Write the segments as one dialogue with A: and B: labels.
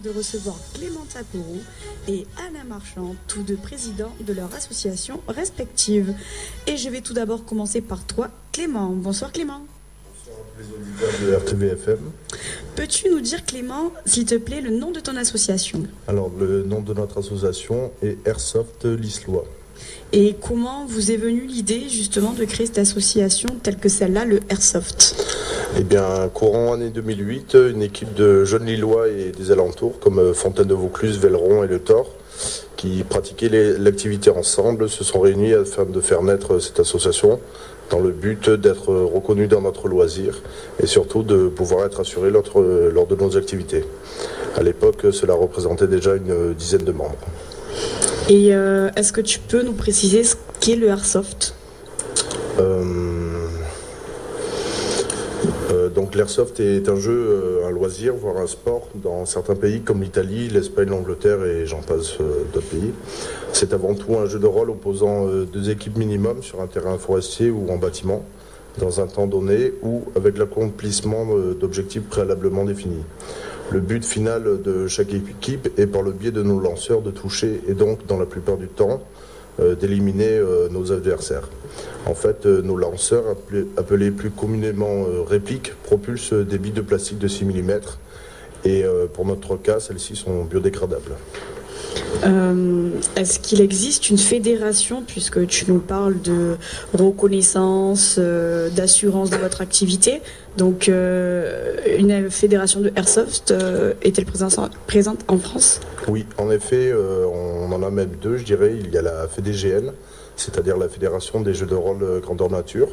A: De recevoir Clément Tapourou et Alain Marchand, tous deux présidents de leur association respective. Et je vais tout d'abord commencer par toi, Clément. Bonsoir Clément.
B: Bonsoir à tous les auditeurs de RTVFM.
A: Peux-tu nous dire, Clément, s'il te plaît, le nom de ton association?
B: Alors, le nom de notre association est Airsoft L'Islois.
A: Et comment vous est venue l'idée justement de créer cette association telle que celle-là, le Airsoft?
B: Eh bien, courant année 2008, une équipe de jeunes Lillois et des alentours, comme Fontaine-de-Vaucluse, Velleron et Le Thor, qui pratiquaient l'activité ensemble, se sont réunis afin de faire naître cette association dans le but d'être reconnus dans notre loisir et surtout de pouvoir être assurés lors de nos activités. À l'époque, cela représentait déjà une dizaine de membres.
A: Et est-ce que tu peux nous préciser ce qu'est le Airsoft?
B: Donc l'airsoft est un jeu, un loisir, voire un sport dans certains pays comme l'Italie, l'Espagne, l'Angleterre et j'en passe d'autres pays. C'est avant tout un jeu de rôle opposant deux équipes minimum sur un terrain forestier ou en bâtiment, dans un temps donné ou avec l'accomplissement d'objectifs préalablement définis. Le but final de chaque équipe est par le biais de nos lanceurs de toucher et donc dans la plupart du temps d'éliminer nos adversaires. En fait, nos lanceurs, appelés plus communément répliques, propulsent des billes de plastique de 6 mm et pour notre cas, celles-ci sont biodégradables.
A: Est-ce qu'il existe une fédération, puisque tu nous parles de reconnaissance, d'assurance de votre activité, donc une fédération de Airsoft est-elle présente en France?
B: Oui, en effet, on en a même deux, je dirais. Il y a la FEDGN, c'est-à-dire la Fédération des Jeux de rôle grandeur nature,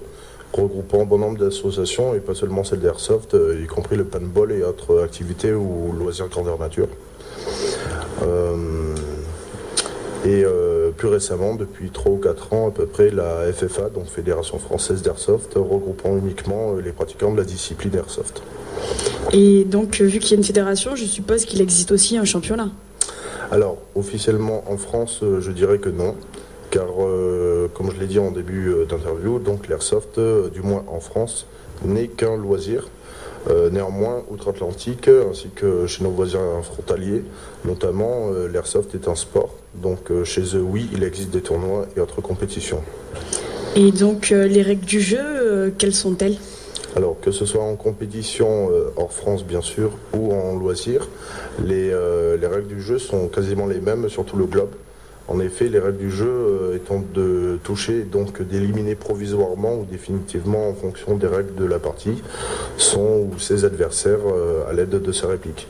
B: regroupant bon nombre d'associations et pas seulement celles d'Airsoft, y compris le paintball et autres activités ou loisirs grandeur nature. Plus récemment, depuis 3 ou 4 ans à peu près, la FFA, donc Fédération Française d'Airsoft, regroupant uniquement les pratiquants de la discipline Airsoft.
A: Et donc, vu qu'il y a une fédération, je suppose qu'il existe aussi un championnat.
B: Alors, officiellement en France, je dirais que non, car comme je l'ai dit en début d'interview, donc l'Airsoft, du moins en France, n'est qu'un loisir. Néanmoins, outre-Atlantique, ainsi que chez nos voisins frontaliers, notamment, l'Airsoft est un sport. Donc chez eux, oui, il existe des tournois et autres compétitions.
A: Et donc, les règles du jeu, quelles sont-elles?
B: Alors, que ce soit en compétition hors France, bien sûr, ou en loisir, les règles du jeu sont quasiment les mêmes sur tout le globe. En effet, les règles du jeu étant de toucher, donc d'éliminer provisoirement ou définitivement en fonction des règles de la partie, son ou ses adversaires à l'aide de sa réplique.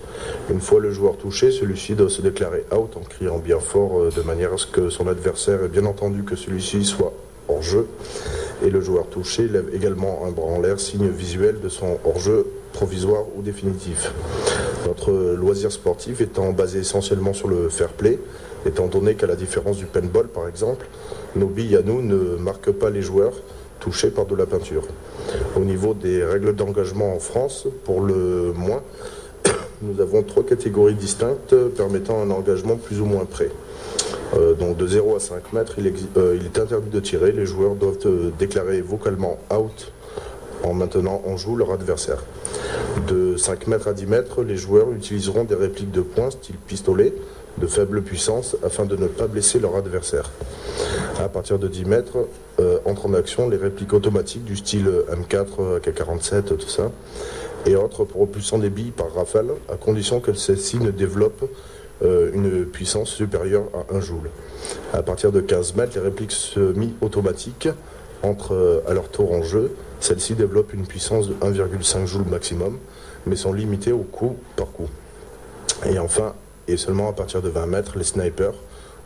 B: Une fois le joueur touché, celui-ci doit se déclarer out en criant bien fort de manière à ce que son adversaire ait bien entendu que celui-ci soit hors jeu. Et le joueur touché lève également un bras en l'air, signe visuel de son hors-jeu provisoire ou définitif. Notre loisir sportif étant basé essentiellement sur le fair play, étant donné qu'à la différence du paintball par exemple, nos billes à nous ne marquent pas les joueurs touchés par de la peinture. Au niveau des règles d'engagement en France, pour le moins, nous avons 3 catégories distinctes permettant un engagement plus ou moins près. Donc de 0 à 5 mètres, il est interdit de tirer. Les joueurs doivent déclarer vocalement out en maintenant en joue leur adversaire. De 5 mètres à 10 mètres, les joueurs utiliseront des répliques de poing style pistolet de faible puissance afin de ne pas blesser leur adversaire. À partir de 10 mètres, entrent en action les répliques automatiques du style M4, AK-47, tout ça, et autres propulsant des billes par rafale, à condition que celles-ci ne développent une puissance supérieure à 1 joule. À partir de 15 mètres, les répliques semi-automatiques entrent à leur tour en jeu. Celles-ci développent une puissance de 1,5 joule maximum, mais sont limitées au coup par coup. Et enfin, et seulement à partir de 20 mètres, les snipers,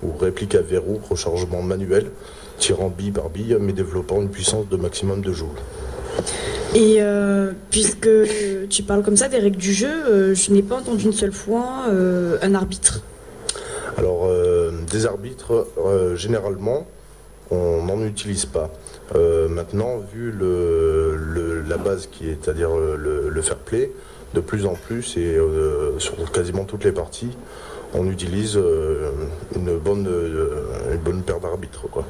B: ou répliques à verrou, rechargement manuel, tirant bille par bille, mais développant une puissance de maximum de joules.
A: Et puisque tu parles comme ça des règles du jeu, je n'ai pas entendu une seule fois un arbitre.
B: Alors, des arbitres, généralement, on n'en utilise pas. Maintenant, vu la base qui est, c'est-à-dire le fair play, de plus en plus, et sur quasiment toutes les parties, on utilise une bonne paire d'arbitres, quoi,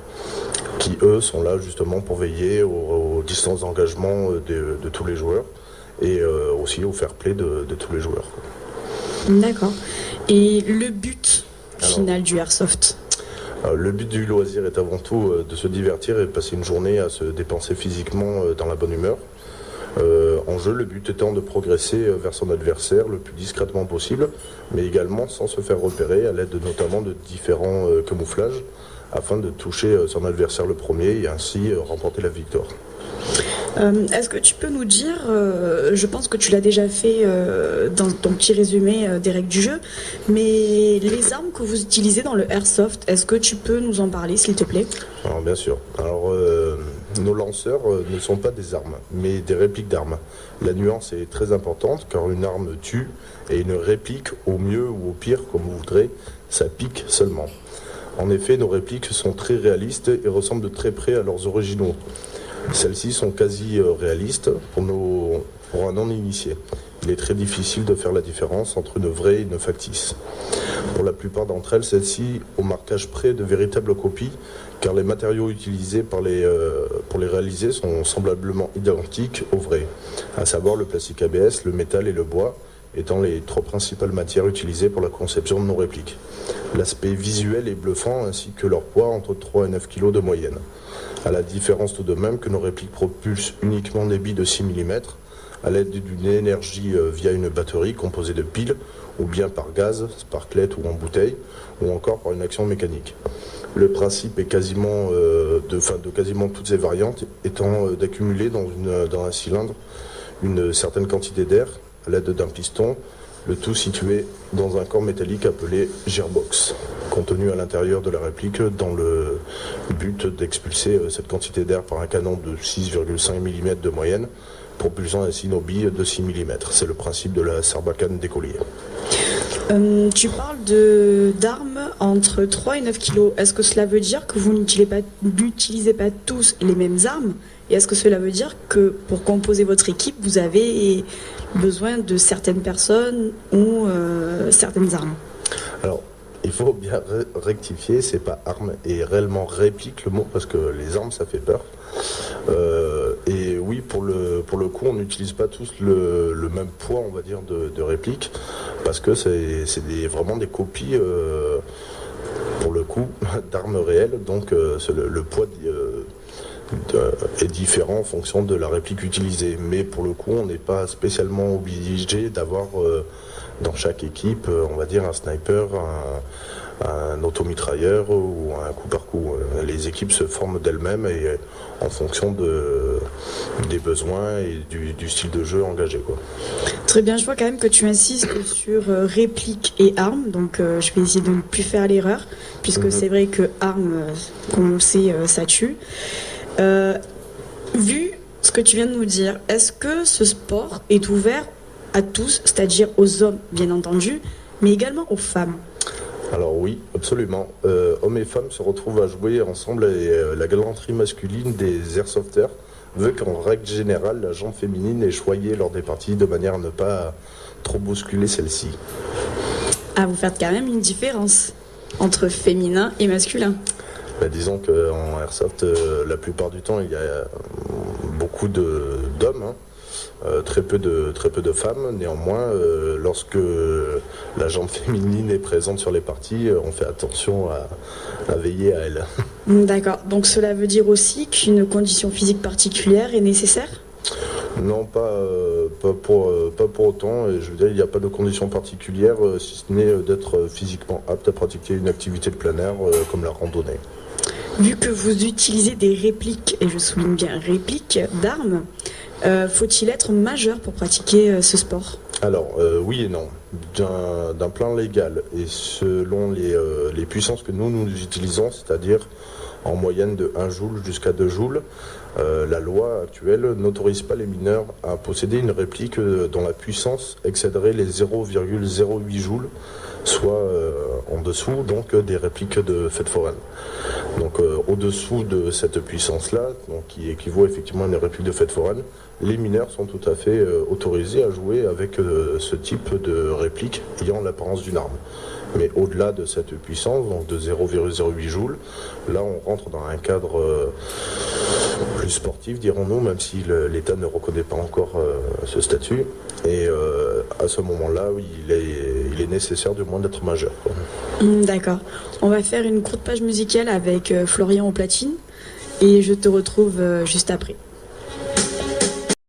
B: qui, eux, sont là justement pour veiller aux distances d'engagement de tous les joueurs et aussi au fair play de tous les joueurs, quoi.
A: D'accord. Et le but final du airsoft?
B: Le but du loisir est avant tout de se divertir et de passer une journée à se dépenser physiquement dans la bonne humeur. En jeu, le but étant de progresser vers son adversaire le plus discrètement possible, mais également sans se faire repérer à l'aide notamment de différents camouflages afin de toucher son adversaire le premier et ainsi remporter la victoire.
A: Est-ce que tu peux nous dire, je pense que tu l'as déjà fait dans ton petit résumé des règles du jeu, mais les armes que vous utilisez dans le airsoft, est-ce que tu peux nous en parler s'il te plaît?
B: Alors bien sûr. Alors nos lanceurs ne sont pas des armes, mais des répliques d'armes. La nuance est très importante car une arme tue et une réplique, au mieux ou au pire, comme vous voudrez, ça pique seulement. En effet, nos répliques sont très réalistes et ressemblent de très près à leurs originaux. Celles-ci sont quasi réalistes pour un non-initié. Il est très difficile de faire la différence entre une vraie et une factice. Pour la plupart d'entre elles, celles-ci au marquage près de véritables copies, car les matériaux utilisés pour les réaliser sont semblablement identiques aux vrais, à savoir le plastique ABS, le métal et le bois, étant les trois principales matières utilisées pour la conception de nos répliques. L'aspect visuel est bluffant, ainsi que leur poids entre 3 et 9 kg de moyenne. À la différence tout de même que nos répliques propulsent uniquement des billes de 6 mm à l'aide d'une énergie via une batterie composée de piles ou bien par gaz, sparklet ou en bouteille ou encore par une action mécanique. Le principe est quasiment de quasiment toutes ces variantes étant d'accumuler dans un cylindre une certaine quantité d'air à l'aide d'un piston, le tout situé dans un corps métallique appelé gearbox, contenu à l'intérieur de la réplique dans le but d'expulser cette quantité d'air par un canon de 6,5 mm de moyenne, propulsant ainsi nos billes de 6 mm. C'est le principe de la sarbacane d'écolier.
A: Tu parles d'armes entre 3 et 9 kg. Est-ce que cela veut dire que vous n'utilisez pas tous les mêmes armes? Et est-ce que cela veut dire que pour composer votre équipe, vous avez besoin de certaines personnes ou certaines armes?
B: Alors, il faut bien rectifier, c'est pas arme et réellement réplique le mot, parce que les armes ça fait peur. Et oui, pour le coup, on n'utilise pas tous le même poids, on va dire, de réplique, parce que c'est vraiment des copies, pour le coup, d'armes réelles, donc le poids est différent en fonction de la réplique utilisée. Mais pour le coup, on n'est pas spécialement obligé d'avoir dans chaque équipe, on va dire, un sniper, un automitrailleur ou un coup par coup. Les équipes se forment d'elles-mêmes et en fonction des besoins et du style de jeu engagé, quoi.
A: Très bien, je vois quand même que tu insistes sur réplique et armes, donc je vais essayer de ne plus faire l'erreur, puisque c'est vrai que armes, comme on le sait, ça tue. Vu ce que tu viens de nous dire, est-ce que ce sport est ouvert à tous, c'est-à-dire aux hommes bien entendu, mais également aux femmes?
B: Alors oui, absolument. Hommes et femmes se retrouvent à jouer ensemble et la galanterie masculine des airsofters veut qu'en règle générale, la jambe féminine est choyée lors des parties de manière à ne pas trop bousculer celle-ci.
A: Ah, vous faites quand même une différence entre féminin et masculin.
B: Disons qu'en airsoft, la plupart du temps, il y a beaucoup d'hommes, très peu de femmes. Néanmoins, lorsque la jambe féminine est présente sur les parties, on fait attention à veiller à elle.
A: D'accord. Donc cela veut dire aussi qu'une condition physique particulière est nécessaire?
B: Non, pas pour autant. Et je veux dire, il n'y a pas de condition particulière, si ce n'est d'être physiquement apte à pratiquer une activité de plein air comme la randonnée.
A: Vu que vous utilisez des répliques, et je souligne bien répliques, d'armes, faut-il être majeur pour pratiquer ce sport?
B: Alors, oui et non. D'un plan légal et selon les puissances que nous utilisons, c'est-à-dire en moyenne de 1 joule jusqu'à 2 joules, la loi actuelle n'autorise pas les mineurs à posséder une réplique dont la puissance excéderait les 0,08 joules, soit en dessous donc des répliques de fêtes foraines. Donc au-dessous de cette puissance-là, donc, qui équivaut effectivement à une réplique de fête foraine, les mineurs sont tout à fait autorisés à jouer avec ce type de réplique ayant l'apparence d'une arme. Mais au-delà de cette puissance, donc de 0,08 joules, là on rentre dans un cadre plus sportif, dirons-nous, même si l'État ne reconnaît pas encore ce statut. Et à ce moment-là, oui, il est nécessaire du moins d'être majeur, quoi.
A: D'accord. On va faire une courte page musicale avec Florian au platine et je te retrouve juste après.